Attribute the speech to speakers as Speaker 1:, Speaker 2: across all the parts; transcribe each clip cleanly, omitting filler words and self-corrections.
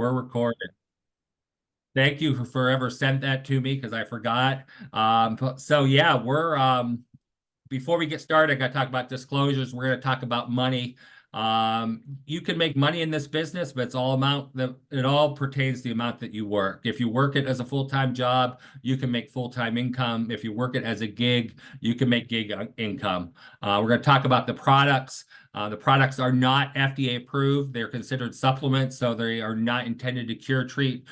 Speaker 1: we're recorded. Thank you for whoever sent that to me because I forgot. So yeah, we're before we get started, I got to talk about disclosures. We're going to talk about money. You can make money in this business, but it's all amount that it all pertains to the amount that you work. If you work it as a full-time job, you can make full-time income. If you work it as a gig, you can make gig income. We're going to talk about the products. The products are not FDA approved. They're considered supplements, so they are not intended to cure, treat,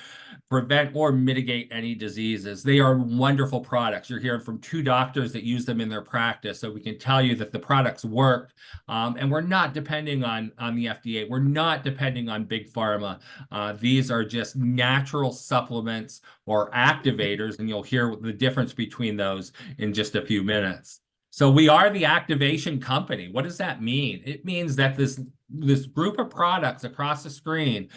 Speaker 1: prevent, or mitigate any diseases. They are wonderful products. You're hearing from two doctors that use them in their practice, so we can tell you that the products work. And we're not depending on the FDA. We're not depending on big pharma. These are just natural supplements or activators, and you'll hear the difference between those in just a few minutes. So we are the activation company. What does that mean? It means that this group of products across the screen,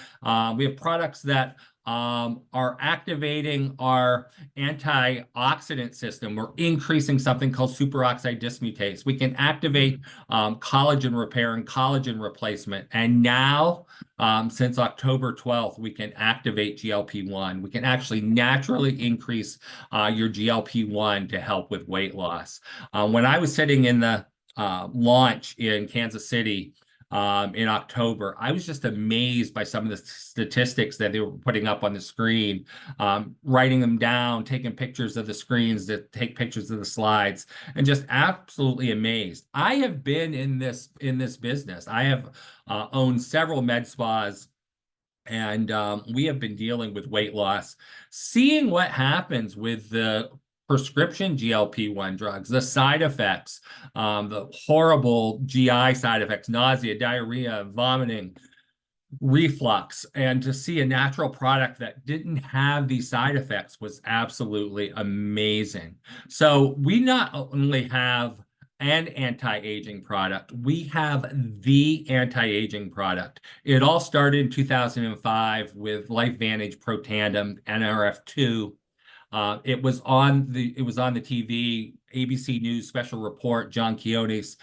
Speaker 1: we have products that are activating our antioxidant system. We're increasing something called superoxide dismutase. We can activate collagen repair and collagen replacement. And now, since October 12th, we can activate GLP-1. We can actually naturally increase your GLP-1 to help with weight loss. When I was sitting in the launch in Kansas City, in October, I was just amazed by some of the statistics that they were putting up on the screen, writing them down, taking pictures of the screens to take pictures of the slides, and just absolutely amazed. I have been in this business. I have owned several med spas, and we have been dealing with weight loss, seeing what happens with the prescription GLP-1 drugs, the side effects, the horrible GI side effects, nausea, diarrhea, vomiting, reflux, and to see a natural product that didn't have these side effects was absolutely amazing. So we not only have an anti-aging product, we have the anti-aging product. It all started in 2005 with LifeVantage Pro Tandem NRF2. It was on the TV, ABC News special report. John Quiones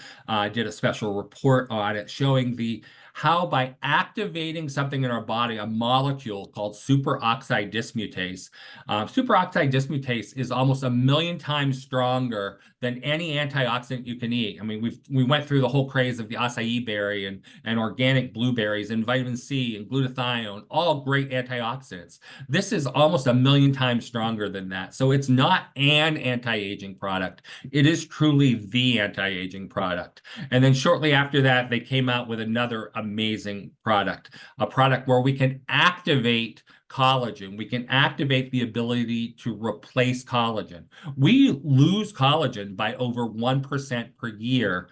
Speaker 1: did a special report on it, showing how by activating something in our body, a molecule called superoxide dismutase. Superoxide dismutase is almost 1,000,000 times stronger than any antioxidant you can eat. I mean, we went through the whole craze of the acai berry and organic blueberries and vitamin C and glutathione, all great antioxidants. This is almost 1,000,000 times stronger than that. So it's not an anti-aging product. It is truly the anti-aging product. And then shortly after that, they came out with another amazing product, a product where we can activate collagen. We can activate the ability to replace collagen. We lose collagen by over 1% per year,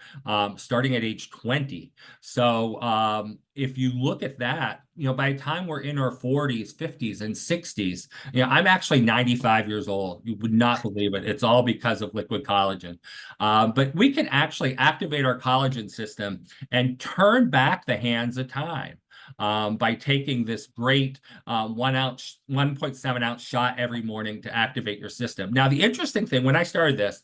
Speaker 1: starting at age 20. So if you look at that, by the time we're in our 40s, 50s, and 60s, I'm actually 95 years old. You would not believe it. It's all because of liquid collagen. But we can actually activate our collagen system and turn back the hands of time. By taking this great 1.7 ounce shot every morning to activate your system. Now, the interesting thing, when I started this,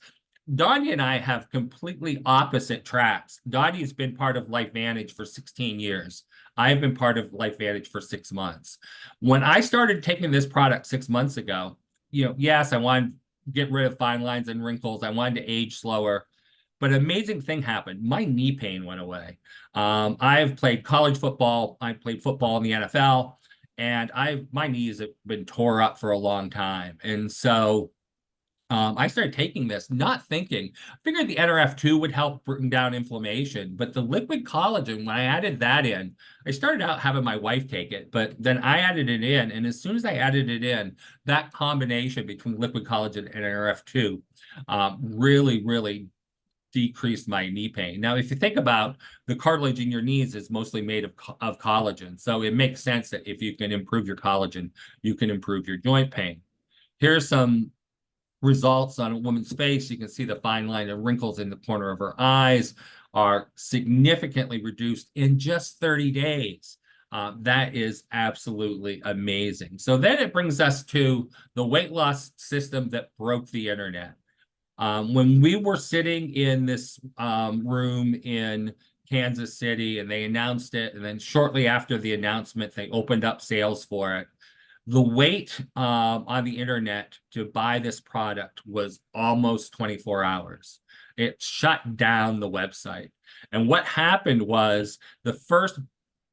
Speaker 1: Dondee and I have completely opposite tracks. Dondee has been part of LifeVantage for 16 years. I've been part of LifeVantage for 6 months. When I started taking this product 6 months ago, yes, I wanted to get rid of fine lines and wrinkles. I wanted to age slower. But an amazing thing happened. My knee pain went away. I've played college football. I played football in the NFL, and my knees have been tore up for a long time. And so I started taking this, not thinking. I figured the NRF2 would help bring down inflammation, but the liquid collagen, when I added that in, I started out having my wife take it, but then I added it in, and as soon as I added it in, that combination between liquid collagen and NRF2 really decreased my knee pain. Now, if you think about the cartilage in your knees is mostly made of collagen. So it makes sense that if you can improve your collagen, you can improve your joint pain. Here's some results on a woman's face. You can see the fine line of wrinkles in the corner of her eyes are significantly reduced in just 30 days. That is absolutely amazing. So then it brings us to the weight loss system that broke the internet. When we were sitting in this room in Kansas City, and they announced it. And then shortly after the announcement, they opened up sales for it. The wait on the internet to buy this product was almost 24 hours. It shut down the website. And what happened was the first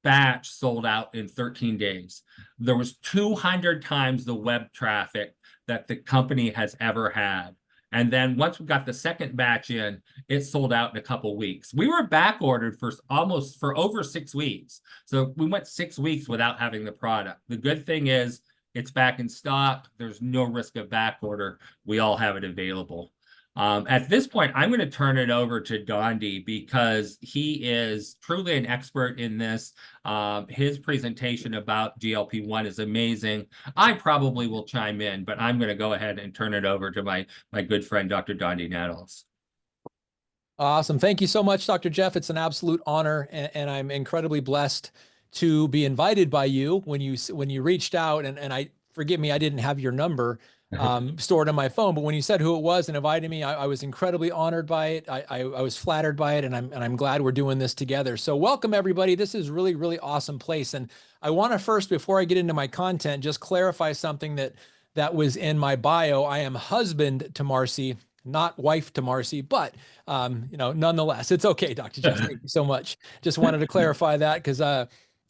Speaker 1: batch sold out in 13 days. There was 200 times the web traffic that the company has ever had. And then once we got the second batch in, it sold out in a couple weeks. We were back ordered for over 6 weeks. So we went 6 weeks without having the product. The good thing is it's back in stock. There's no risk of back order. We all have it available. At this point, I'm going to turn it over to Dondee because he is truly an expert in this. His presentation about GLP-1 is amazing. I probably will chime in, but I'm going to go ahead and turn it over to my good friend, Dr. Dondee Nettles.
Speaker 2: Awesome. Thank you so much, Dr. Jeff. It's an absolute honor, and I'm incredibly blessed to be invited by you when you reached out, and I forgive me, I didn't have your number stored on my phone, but when you said who it was and invited me, I was incredibly honored by it. I was flattered by it, and I'm glad we're doing this together. So welcome everybody. This is really, really awesome place. And I want to first, before I get into my content, just clarify something that was in my bio. I am husband to Marcy, not wife to Marcy, but nonetheless, it's okay, Dr. Jeff. Thank you so much. Just wanted to clarify that because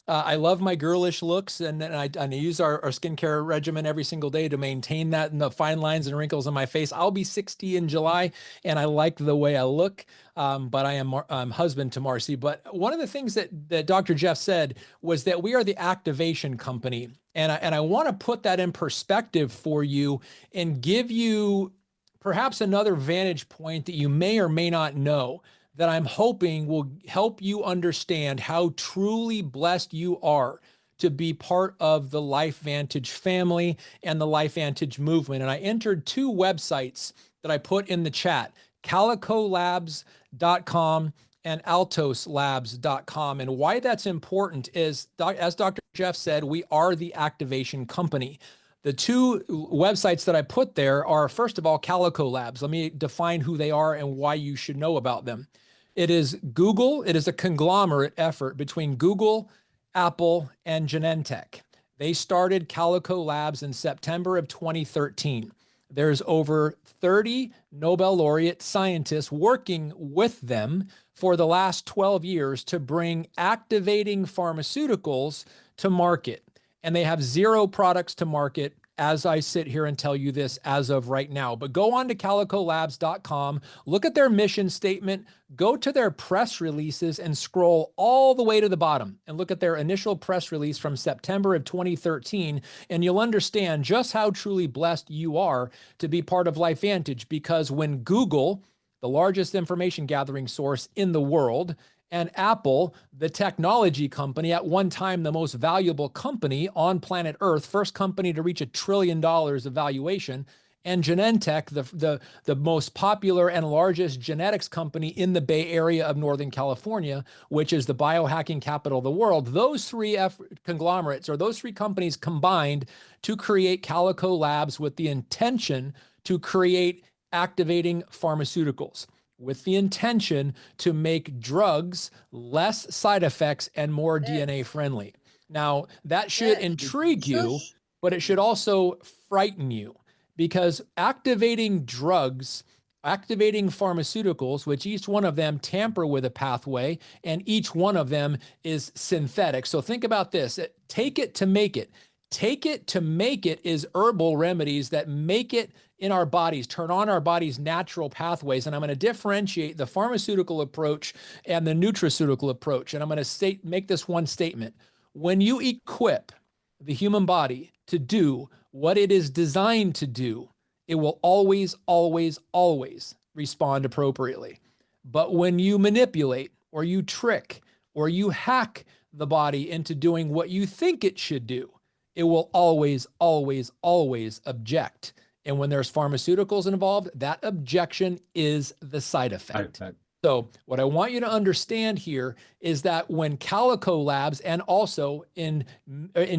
Speaker 2: I love my girlish looks, and I use our skincare regimen every single day to maintain that and the fine lines and wrinkles on my face. I'll be 60 in July, and I like the way I look, but I'm husband to Marcy. But one of the things that Dr. Jeff said was that we are the activation company, and I want to put that in perspective for you and give you perhaps another vantage point that you may or may not know, that I'm hoping will help you understand how truly blessed you are to be part of the LifeVantage family and the LifeVantage movement. And I entered 2 websites that I put in the chat, calicolabs.com and altoslabs.com. And why that's important is, as Dr. Jeff said, we are the activation company. The 2 websites that I put there are, first of all, Calico Labs. Let me define who they are and why you should know about them. It is Google. It is a conglomerate effort between Google, Apple, and Genentech. They started Calico Labs in September of 2013. There's over 30 Nobel laureate scientists working with them for the last 12 years to bring activating pharmaceuticals to market. And they have 0 products to market as I sit here and tell you this as of right now. But go on to calicolabs.com, look at their mission statement, go to their press releases and scroll all the way to the bottom and look at their initial press release from September of 2013, and you'll understand just how truly blessed you are to be part of LifeVantage. Because when Google, the largest information gathering source in the world, and Apple, the technology company, at one time the most valuable company on planet Earth, first company to reach $1 trillion of valuation, and Genentech, the most popular and largest genetics company in the Bay Area of Northern California, which is the biohacking capital of the world. Those 3 conglomerates, or those 3 companies, combined to create Calico Labs with the intention to create activating pharmaceuticals, with the intention to make drugs less side effects and more DNA friendly. Now, that should intrigue you, but it should also frighten you, because activating drugs, activating pharmaceuticals, which each one of them tamper with a pathway, and each one of them is synthetic. So think about this. Take it to make it. Take it to make it is herbal remedies that make it in our bodies, turn on our body's natural pathways. And I'm going to differentiate the pharmaceutical approach and the nutraceutical approach. And I'm going to make this one statement. When you equip the human body to do what it is designed to do, it will always, always, always respond appropriately. But when you manipulate, or you trick, or you hack the body into doing what you think it should do, it will always, always, always object. And when there's pharmaceuticals involved, that objection is the side effect. So what I want you to understand here is that when Calico Labs, and also in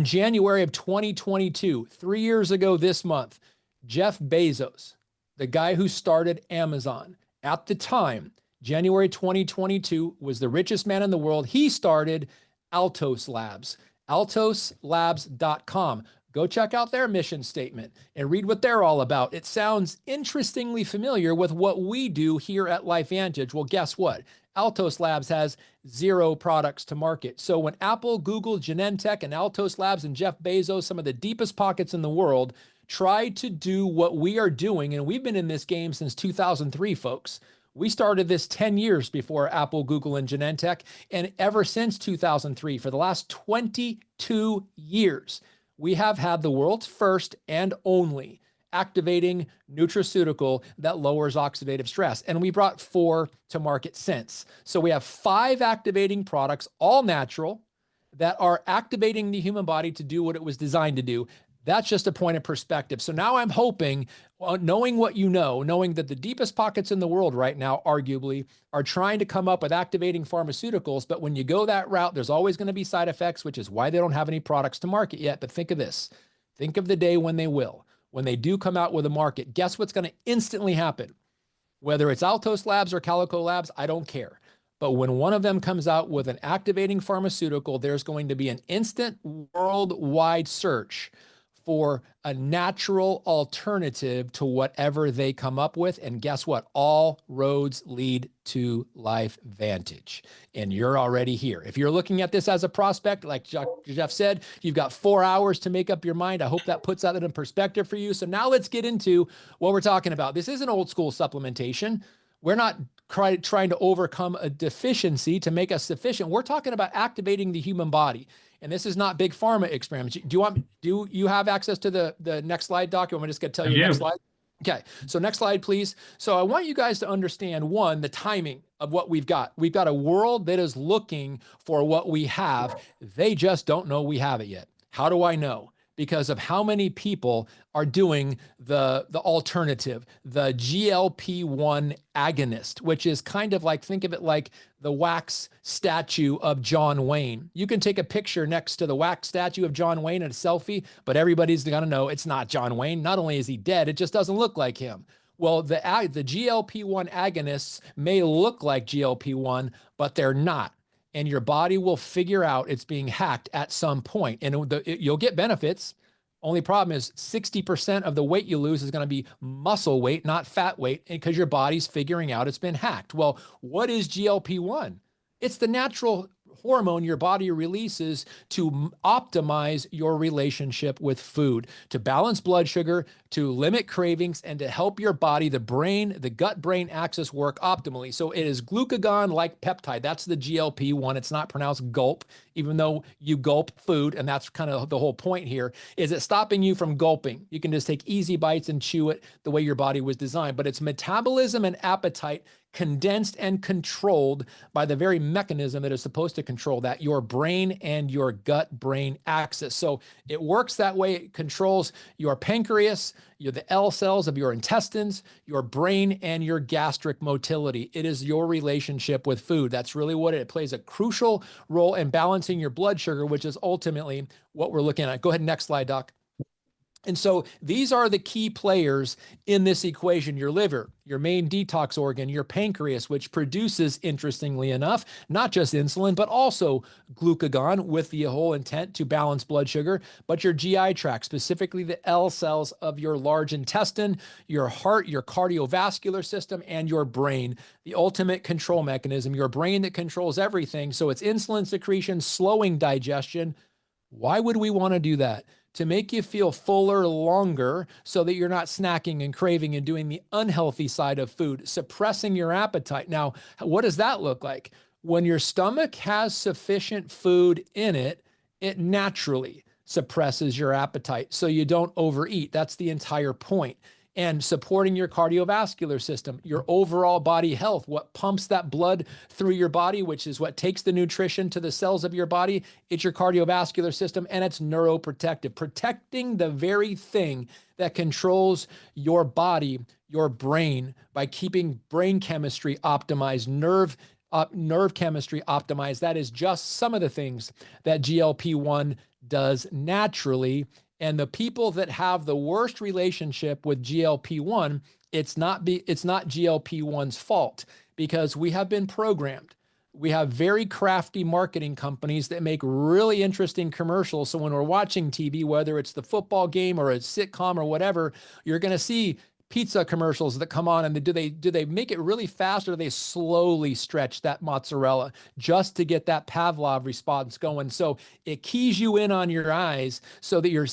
Speaker 2: January of 2022, 3 years ago this month, Jeff Bezos, the guy who started Amazon, at the time January 2022 was the richest man in the world. He started Altos Labs, altoslabs.com. Go check out their mission statement and read what they're all about. It sounds interestingly familiar with what we do here at LifeVantage. Well, guess what? Altos Labs has 0 products to market. So when Apple, Google, Genentech, and Altos Labs and Jeff Bezos, some of the deepest pockets in the world, try to do what we are doing, and we've been in this game since 2003, folks. We started this 10 years before Apple, Google, and Genentech, and ever since 2003, for the last 22 years, we have had the world's first and only activating nutraceutical that lowers oxidative stress. And we brought 4 to market since. So we have 5 activating products, all natural, that are activating the human body to do what it was designed to do. That's just a point of perspective. So now I'm hoping, knowing what you know, knowing that the deepest pockets in the world right now, arguably, are trying to come up with activating pharmaceuticals. But when you go that route, there's always going to be side effects, which is why they don't have any products to market yet. But think of this. Think of the day when they will. When they do come out with a market, guess what's going to instantly happen? Whether it's Altos Labs or Calico Labs, I don't care. But when one of them comes out with an activating pharmaceutical, there's going to be an instant worldwide search for a natural alternative to whatever they come up with. And guess what? All roads lead to LifeVantage. And you're already here. If you're looking at this as a prospect, like Jeff said, you've got 4 hours to make up your mind. I hope that puts that in perspective for you. So now let's get into what we're talking about. This isn't old school supplementation. We're not trying to overcome a deficiency to make us sufficient. We're talking about activating the human body. And this is not big pharma experiments. Do you have access to the next slide, Doc? I'm just going to tell you next slide. Okay, so next slide, please. So I want you guys to understand, one, the timing of what we've got. We've got a world that is looking for what we have. They just don't know we have it yet. How do I know? Because of how many people are doing the alternative, the GLP-1 agonist, which is kind of like, think of it like the wax statue of John Wayne. You can take a picture next to the wax statue of John Wayne and a selfie, but everybody's gonna know it's not John Wayne. Not only is he dead, it just doesn't look like him. Well, the GLP-1 agonists may look like GLP-1, but they're not. And your body will figure out it's being hacked at some point. And you'll get benefits. Only problem is 60% of the weight you lose is going to be muscle weight, not fat weight, because your body's figuring out it's been hacked. Well, what is GLP-1? It's the natural hormone your body releases to optimize your relationship with food, to balance blood sugar, to limit cravings, and to help your body, the brain, the gut-brain axis work optimally. So it is glucagon-like peptide. That's the GLP-1. It's not pronounced gulp, even though you gulp food, and that's kind of the whole point here. Is it stopping you from gulping? You can just take easy bites and chew it the way your body was designed, but it's metabolism and appetite condensed and controlled by the very mechanism that is supposed to control that, your brain and your gut-brain axis. So it works that way. It controls your pancreas, the L cells of your intestines, your brain, and your gastric motility. It is your relationship with food. That's really what it plays a crucial role in balancing your blood sugar, which is ultimately what we're looking at. Go ahead, next slide, Doc. And so these are the key players in this equation: your liver, your main detox organ, your pancreas, which produces, interestingly enough, not just insulin, but also glucagon with the whole intent to balance blood sugar, but your GI tract, specifically the L cells of your large intestine, your heart, your cardiovascular system, and your brain, the ultimate control mechanism, your brain that controls everything. So it's insulin secretion, slowing digestion. Why would we want to do that? To make you feel fuller longer so that you're not snacking and craving and doing the unhealthy side of food, suppressing your appetite. Now, what does that look like? When your stomach has sufficient food in it, it naturally suppresses your appetite so you don't overeat. That's the entire point. And supporting your cardiovascular system, your overall body health, what pumps that blood through your body, which is what takes the nutrition to the cells of your body. It's your cardiovascular system, and it's neuroprotective, protecting the very thing that controls your body, your brain, by keeping brain chemistry optimized, nerve chemistry optimized. That is just some of the things that GLP-1 does naturally. And the people that have the worst relationship with GLP-1, it's not GLP-1's fault. because we have been programmed. We have very crafty marketing companies that make really interesting commercials. So when we're watching TV, whether it's the football game or a sitcom or whatever, you're going to see pizza commercials that come on, and do they make it really fast, or do they slowly stretch that mozzarella just to get that Pavlov response going? So it keys you in on your eyes so that you're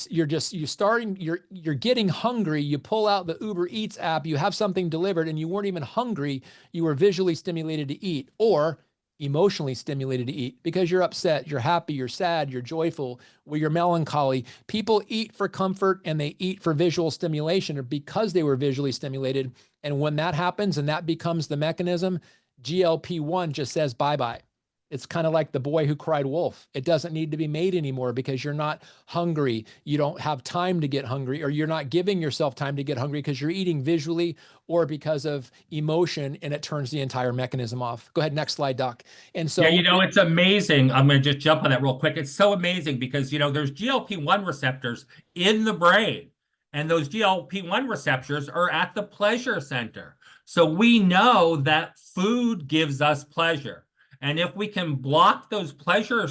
Speaker 2: getting hungry. You pull out the Uber Eats app, you have something delivered, and you weren't even hungry. You were visually stimulated to eat, or emotionally stimulated to eat, because you're upset, you're happy, you're sad, you're joyful, or you're melancholy. People eat for comfort and they eat for visual stimulation, or because they were visually stimulated. And when that happens and that becomes the mechanism, GLP-1 just says bye-bye. It's kind of like the boy who cried wolf. It doesn't need to be made anymore because you're not hungry. You don't have time to get hungry, or you're not giving yourself time to get hungry because you're eating visually or because of emotion, and it turns the entire mechanism off. Go ahead, next slide, Doc. And so,
Speaker 1: yeah, it's amazing. I'm going to just jump on that real quick. It's so amazing because, there's GLP-1 receptors in the brain, and those GLP-1 receptors are at the pleasure center. So we know that food gives us pleasure. And if we can block those pleasure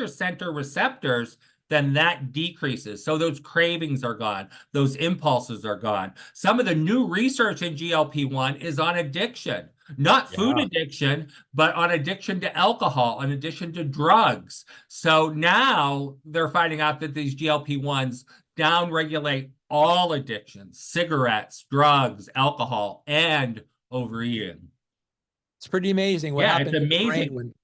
Speaker 1: center receptors, then that decreases. So those cravings are gone. Those impulses are gone. Some of the new research in GLP-1 is on addiction, not food addiction, but on addiction to alcohol, on addiction to drugs. So now they're finding out that these GLP-1s downregulate all addictions: cigarettes, drugs, alcohol, and overeating.
Speaker 2: it's pretty amazing what happens
Speaker 1: it's amazing.
Speaker 2: in the brain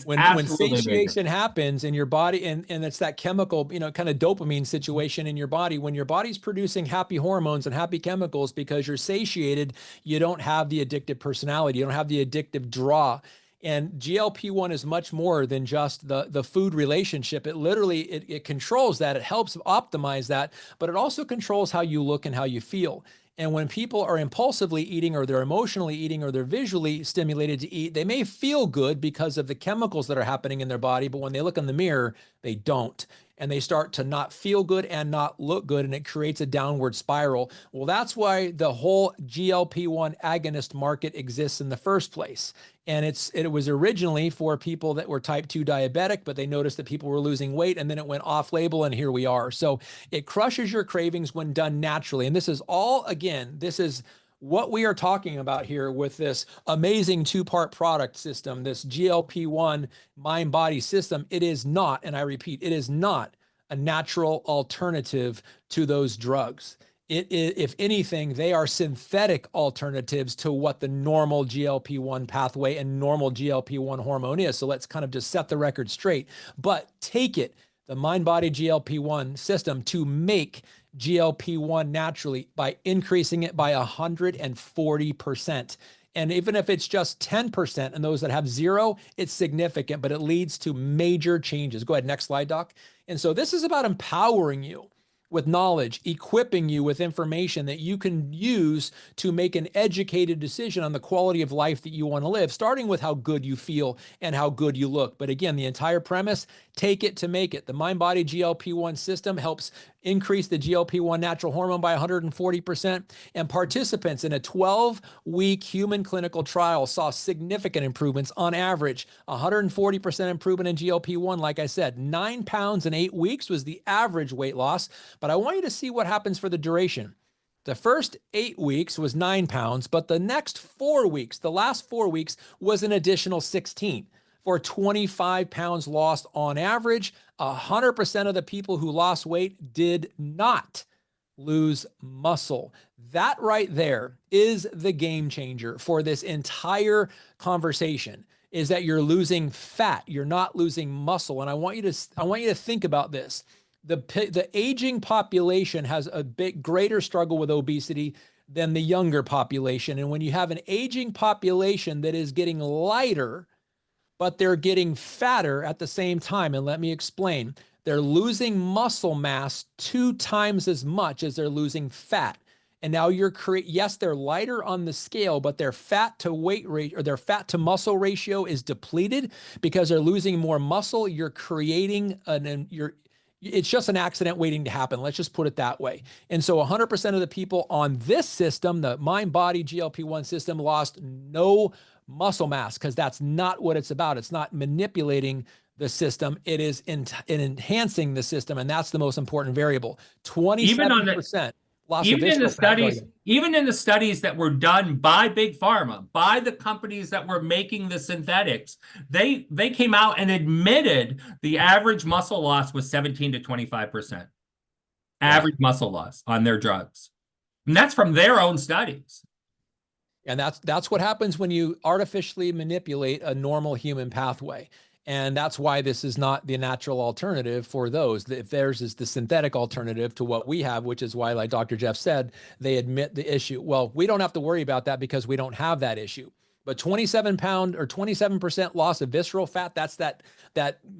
Speaker 2: when satiation
Speaker 1: amazing.
Speaker 2: happens in your body, and it's that chemical, kind of dopamine situation in your body. When your body's producing happy hormones and happy chemicals because you're satiated, you don't have the addictive personality, you don't have the addictive draw. And GLP-1 is much more than just the food relationship. It literally, it controls that. It helps optimize that, but it also controls how you look and how you feel. And when people are impulsively eating, or they're emotionally eating, or they're visually stimulated to eat, they may feel good because of the chemicals that are happening in their body, but when they look in the mirror, they don't. And they start to not feel good and not look good, and it creates a downward spiral. Well, that's why the whole GLP-1 agonist market exists in the first place. And it was originally for people that were type 2 diabetic, but they noticed that people were losing weight, and then it went off label, and here we are. So it crushes your cravings when done naturally. And this is all, again, this is what we are talking about here with this amazing two-part product system, this GLP-1 MindBody system. It is not, and I repeat, it is not a natural alternative to those drugs. It is, if anything, they are synthetic alternatives to what the normal GLP-1 pathway and normal GLP-1 hormone is. So let's kind of just set the record straight. But take it, the MindBody GLP-1 system, to make GLP-1 naturally by increasing it by 140%. And even if it's just 10%, and those that have zero, it's significant, but it leads to major changes. Go ahead, next slide, Doc. And so this is about empowering you with knowledge, equipping you with information that you can use to make an educated decision on the quality of life that you want to live, starting with how good you feel and how good you look. But again, the entire premise, take it to make it. The MindBody GLP-1 system helps increase the GLP-1 natural hormone by 140%. And participants in a 12-week human clinical trial saw significant improvements. On average, 140% improvement in GLP-1. Like I said, 9 pounds in 8 weeks was the average weight loss. But I want you to see what happens for the duration. The first 8 weeks was 9 pounds, but the next 4 weeks, the last 4 weeks, was an additional 16, for 25 pounds lost on average. 100% of the people who lost weight did not lose muscle. That right there is the game changer for this entire conversation, is that you're losing fat. You're not losing muscle. And I want you to think about this. The aging population has a bit greater struggle with obesity than the younger population. And when you have an aging population that is getting lighter, but they're getting fatter at the same time, and let me explain, they're losing muscle mass 2 times as much as they're losing fat. And now yes, they're lighter on the scale, but their fat to weight rate, or their fat to muscle ratio, is depleted because they're losing more muscle. You're creating It's just an accident waiting to happen. Let's just put it that way. And so 100% of the people on this system, the MindBody GLP-1 system, lost no muscle mass, because that's not what it's about. It's not manipulating the system. It is enhancing the system. And that's the most important variable. 27% loss of visceral fat.
Speaker 1: Even in the studies that were done by Big Pharma, by the companies that were making the synthetics, they came out and admitted the average muscle loss was 17 to 25%. Average muscle loss on their drugs. And that's from their own studies.
Speaker 2: And that's what happens when you artificially manipulate a normal human pathway. And that's why this is not the natural alternative for those. If theirs is the synthetic alternative to what we have, which is why, like Dr. Jeff said, they admit the issue. Well, we don't have to worry about that because we don't have that issue. But 27% loss of visceral fat, that's that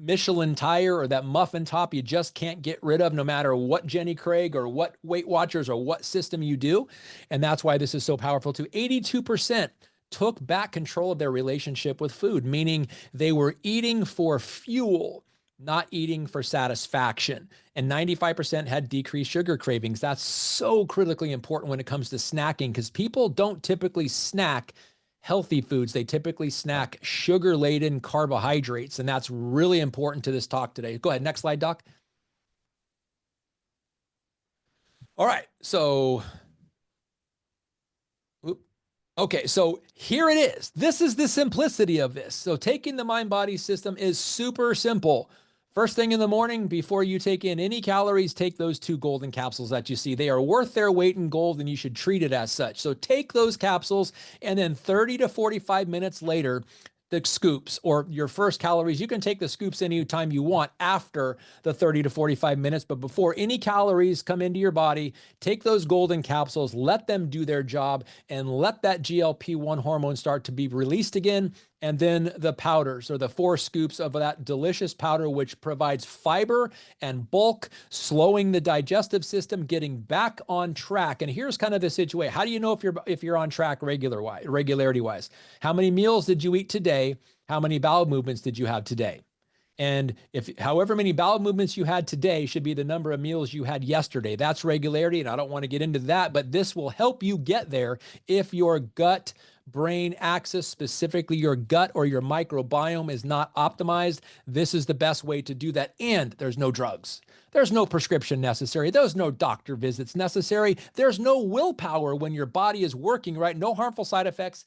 Speaker 2: Michelin tire or that muffin top you just can't get rid of no matter what Jenny Craig or what Weight Watchers or what system you do. And that's why this is so powerful too. 82% took back control of their relationship with food, meaning they were eating for fuel, not eating for satisfaction. And 95% had decreased sugar cravings. That's so critically important when it comes to snacking, because people don't typically snack healthy foods. They typically snack sugar-laden carbohydrates, and that's really important to this talk today. Go ahead, next slide, Doc. All right, so okay, so here it is. This is the simplicity of this. So taking the MindBody system is super simple. First thing in the morning, before you take in any calories, take those 2 golden capsules that you see. They are worth their weight in gold, and you should treat it as such. So take those capsules, and then 30 to 45 minutes later, the scoops or your first calories. You can take the scoops anytime you want after the 30 to 45 minutes, but before any calories come into your body, take those golden capsules, let them do their job, and let that GLP-1 hormone start to be released again. And then the powders, or the 4 scoops of that delicious powder, which provides fiber and bulk, slowing the digestive system, getting back on track. And here's kind of the situation. How do you know if you're on track regularity wise? How many meals did you eat today? How many bowel movements did you have today? And if however many bowel movements you had today should be the number of meals you had yesterday. That's regularity. And I don't want to get into that, but this will help you get there if your gut brain axis, specifically your gut or your microbiome, is not optimized. This is the best way to do that. And there's no drugs. There's no prescription necessary. There's no doctor visits necessary. There's no willpower when your body is working right. No harmful side effects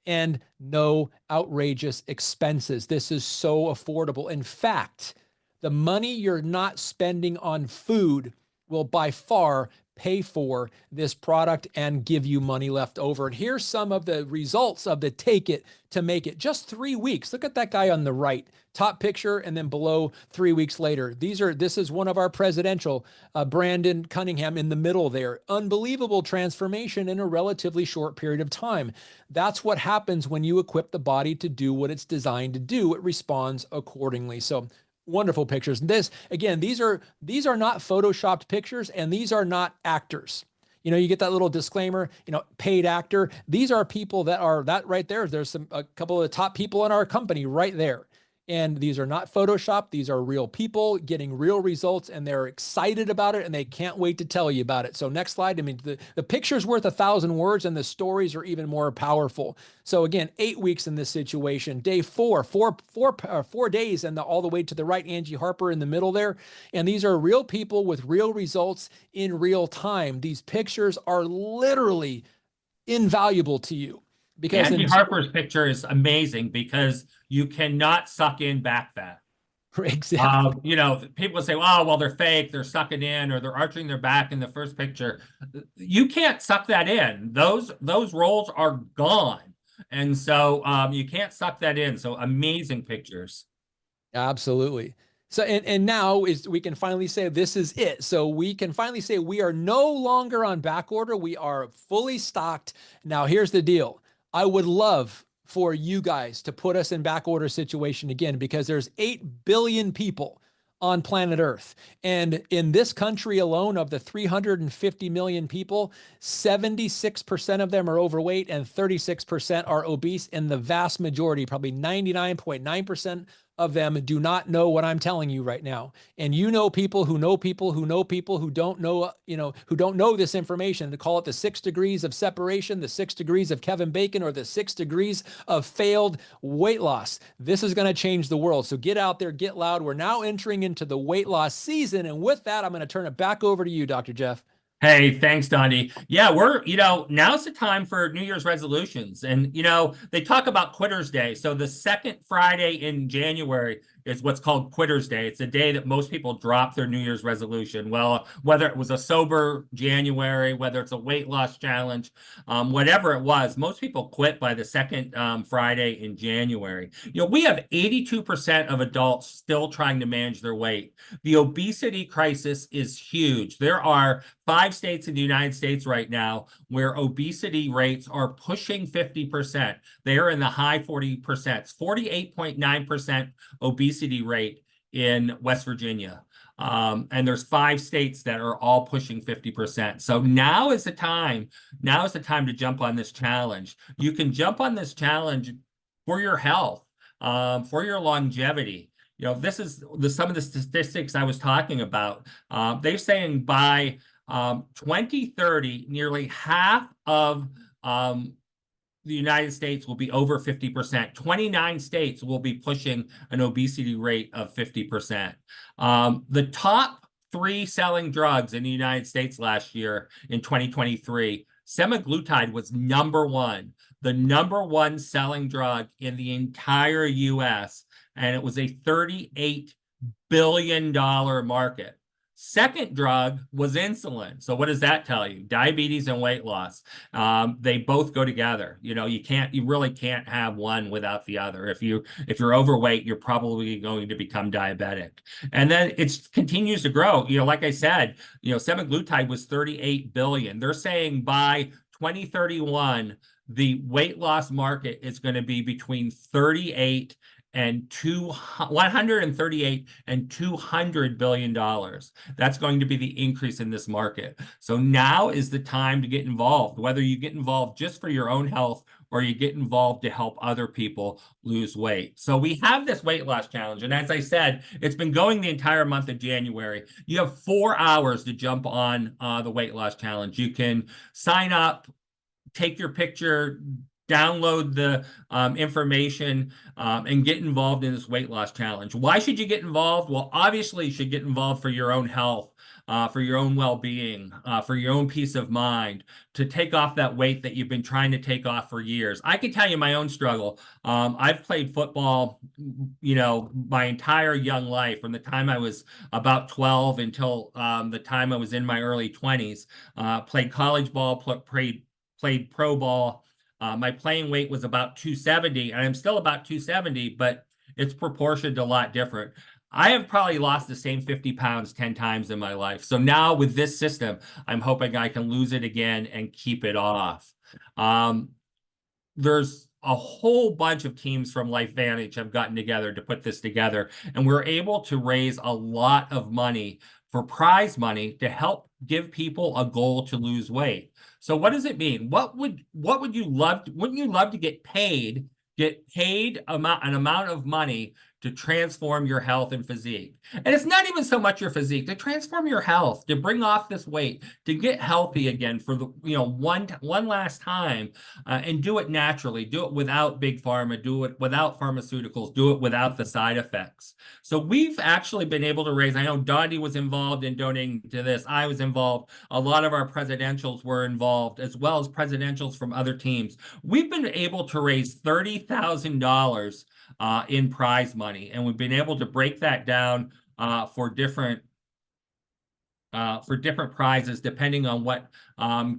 Speaker 2: and no outrageous expenses. This is so affordable. In fact, the money you're not spending on food will by far pay for this product and give you money left over. And here's some of the results of the take it to make it. Just 3 weeks. Look at that guy on the right, top picture, and then below 3 weeks later. This is one of our presidential, Brandon Cunningham in the middle there. Unbelievable transformation in a relatively short period of time. That's what happens when you equip the body to do what it's designed to do. It responds accordingly. So wonderful pictures. This, again, these are not photoshopped pictures, and these are not actors. You know, you get that little disclaimer, paid actor. These are people that right there. There's a couple of the top people in our company right there. And these are not Photoshopped. These are real people getting real results, and they're excited about it, and they can't wait to tell you about it. So next slide. I mean, the picture's worth 1,000 words, and the stories are even more powerful. So again, 8 weeks in this situation. Day 4 days, and all the way to the right, Angie Harper in the middle there. And these are real people with real results in real time. These pictures are literally invaluable to you. Because
Speaker 1: Angie Harper's picture is amazing because you cannot suck in back fat.
Speaker 2: Exactly.
Speaker 1: People say, oh, well, they're fake, they're sucking in, or they're arching their back in the first picture. You can't suck that in. Those rolls are gone. And so you can't suck that in. So amazing pictures.
Speaker 2: Absolutely. So, and now we can finally say this is it. So we can finally say we are no longer on back order. We are fully stocked. Now, here's the deal. I would love for you guys to put us in back order situation again, because there's 8 billion people on planet Earth. And in this country alone, of the 350 million people, 76% of them are overweight and 36% are obese. And the vast majority, probably 99.9%, of them do not know what I'm telling you right now. And you know people who know people who know people who don't know, who don't know this information, to call it the 6 degrees of separation, the 6 degrees of Kevin Bacon, or the 6 degrees of failed weight loss. This is going to change the world. So get out there, get loud. We're now entering into the weight loss season. And with that, I'm going to turn it back over to you, Dr. Jeff.
Speaker 1: Hey, thanks, Dondee. Yeah, now's the time for New Year's resolutions. And, they talk about Quitter's Day. So the second Friday in January is what's called Quitter's Day. It's a day that most people drop their New Year's resolution. Well, whether it was a sober January, whether it's a weight loss challenge, whatever it was, most people quit by the second Friday in January. We have 82% of adults still trying to manage their weight. The obesity crisis is huge. There are 5 states in the United States right now where obesity rates are pushing 50%. They are in the high 40%, 48.9% obesity rate in West Virginia. And there's 5 states that are all pushing 50%. So now is the time to jump on this challenge. You can jump on this challenge for your health, for your longevity. This is some of the statistics I was talking about. They're saying by 2030, nearly half of the United States will be over 50%. 29 states will be pushing an obesity rate of 50%. The top 3 selling drugs in the United States last year in 2023, semaglutide was #1, the #1 selling drug in the entire US, and it was a $38 billion market. Second drug was insulin. So what does that tell you? Diabetes and weight loss. They both go together. You really can't have one without the other. If you're overweight, you're probably going to become diabetic. And then it continues to grow. Like I said, semaglutide was 38 billion. They're saying by 2031, the weight loss market is going to be between 138 and $200 billion. That's going to be the increase in this market. So now is the time to get involved, whether you get involved just for your own health or you get involved to help other people lose weight. So we have this weight loss challenge. And as I said, it's been going the entire month of January. You have 4 hours to jump on the weight loss challenge. You can sign up, take your picture, download the information, and get involved in this weight loss challenge. Why should you get involved? Well, obviously, you should get involved for your own health, for your own well-being, for your own peace of mind, to take off that weight that you've been trying to take off for years. I can tell you my own struggle. I've played football, my entire young life, from the time I was about 12 until the time I was in my early 20s. Played college ball, played pro ball. My playing weight was about 270, and I'm still about 270, but it's proportioned a lot different. I have probably lost the same 50 pounds 10 times in my life. So now with this system, I'm hoping I can lose it again and keep it off. There's a whole bunch of teams from LifeVantage have gotten together to put this together, and we're able to raise a lot of money for prize money to help give people a goal to lose weight. So what does it mean? What would you love wouldn't you love to get paid an amount of money to transform your health and physique? And it's not even so much your physique, to transform your health, to bring off this weight, to get healthy again for the one last time, and do it naturally, do it without big pharma, do it without pharmaceuticals, do it without the side effects. So we've actually been able to raise, I know Dondee was involved in donating to this, I was involved, a lot of our presidentials were involved, as well as presidentials from other teams. We've been able to raise $30,000 in prize money, and we've been able to break that down for different prizes depending on what